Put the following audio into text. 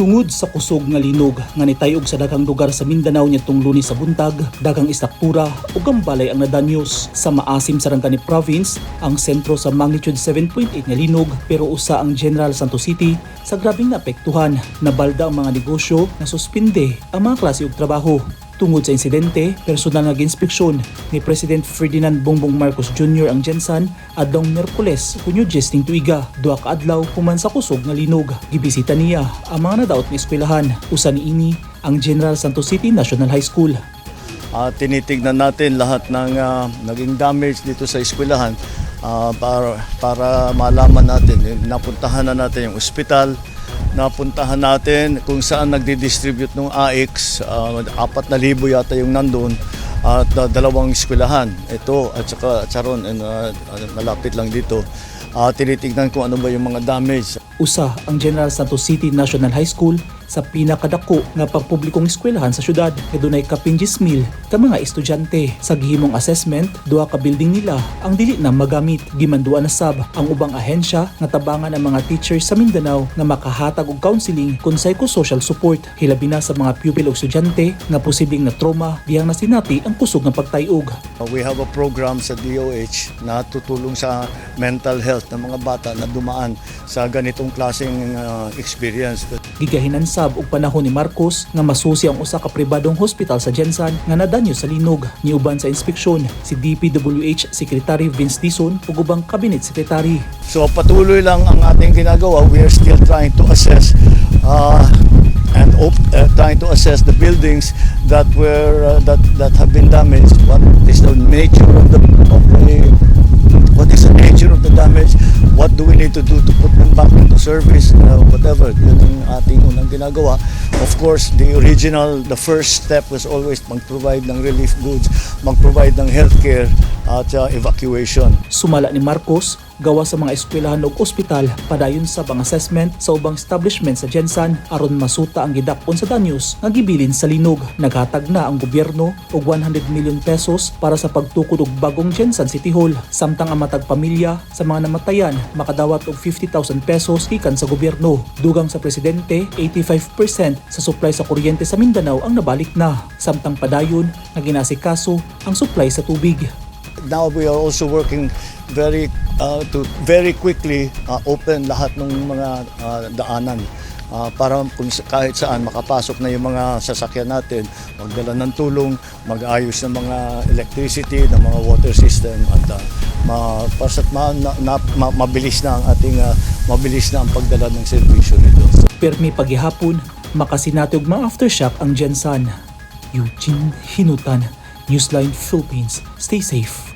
Tungod sa kusog nga linog nga nitayog sa daghang lugar sa Mindanao nitong Lunes sa buntag, daghang istruktura ug gambalay ang nadanyos. Sa maasim Sarangani Province, ang sentro sa magnitude 7.8 nga linog pero usa ang General Santos City sa grabing naapektuhan. Nabalda ang mga negosyo na suspinde ang mga klase ug trabaho. Tungod sa insidente, personal nga ginspeksyon ni President Ferdinand Bongbong Marcos Jr. ang Gensan adtong Miyerkules, Hunyo 10 ning tuiga. Duha ka adlaw human sa kusog nga linog. Gibisita niya ang mga nadaot nga eskwelahan. Usa niini ang General Santos City National High School. Tinitignan natin lahat ng naging damage dito sa eskwelahan para malaman natin. Napuntahan na natin yung ospital. Napuntahan natin kung saan nagdi-distribute ng AX, 4,000 yata yung nandun at dalawang eskwelahan. Ito at saka Charon, malapit lang dito. Tinitignan kung ano ba yung mga damage. Usa ang General Santos City National High School sa pinakadako nga pampublikong eskwelahan sa syudad nga dunay kapin 10,000 ka mga estudyante. Sa gihimong assessment, duha ka building nila ang dili na magamit. Gimanduan na sab ang ubang ahensya nga tabangan ang mga teachers sa Mindanao nga makahatag og counseling kung psychosocial support, hilabi na sa mga pupil o estudyante nga posibleng na trauma diyang nasinati ang kusog nga pagtayog. We have a program sa DOH na tutulong sa mental health ng mga bata na dumaan sa ganitong klaseng experience. Gigahinan sab og panahon ni Marcos nga masusi ang usa ka pribadong hospital sa Gensan nga nadanyo sa linog. Niuban sa inspeksyon si DPWH Secretary Vince Dizon ug ubang cabinet secretary. So patuloy lang ang ating ginagawa. We are still trying to assess trying to assess the buildings that were that have been damaged. What is the nature of the damage? What do we need to do to put them back into service? Whatever, yun ang ating unang ginagawa. Of course, the first step was always mag-provide ng relief goods, mag-provide ng healthcare at evacuation. Sumala ni Marcos, gawa sa mga eskwelahan ug ospital, padayon sa pang assessment sa ubang establishment sa Gensan aron masuta ang gidapon sa danyos nga gibilin sa linog. Naghatag na ang gobyerno og 100 million pesos para sa pagtukod og bagong Gensan City Hall, samtang ang matag pamilya sa mga namatayan makadawat og 50,000 pesos gikan sa gobyerno. Dugang sa presidente, 85% sa supply sa kuryente sa Mindanao ang nabalik na, samtang padayon nga ginasikaso ang supply sa tubig. Now we are also working to very quickly open lahat ng mga daanan para kung kahit saan makapasok na yung mga sasakyan natin, magdala ng tulong, mag-ayos ng mga electricity, ng mga water system at mabilis na ang pagdala ng serbisyo nito. Permi paghihapon, makasinati og mga aftershock ang Gensan. Eugene Hinutan, Newsline Philippines. Stay safe.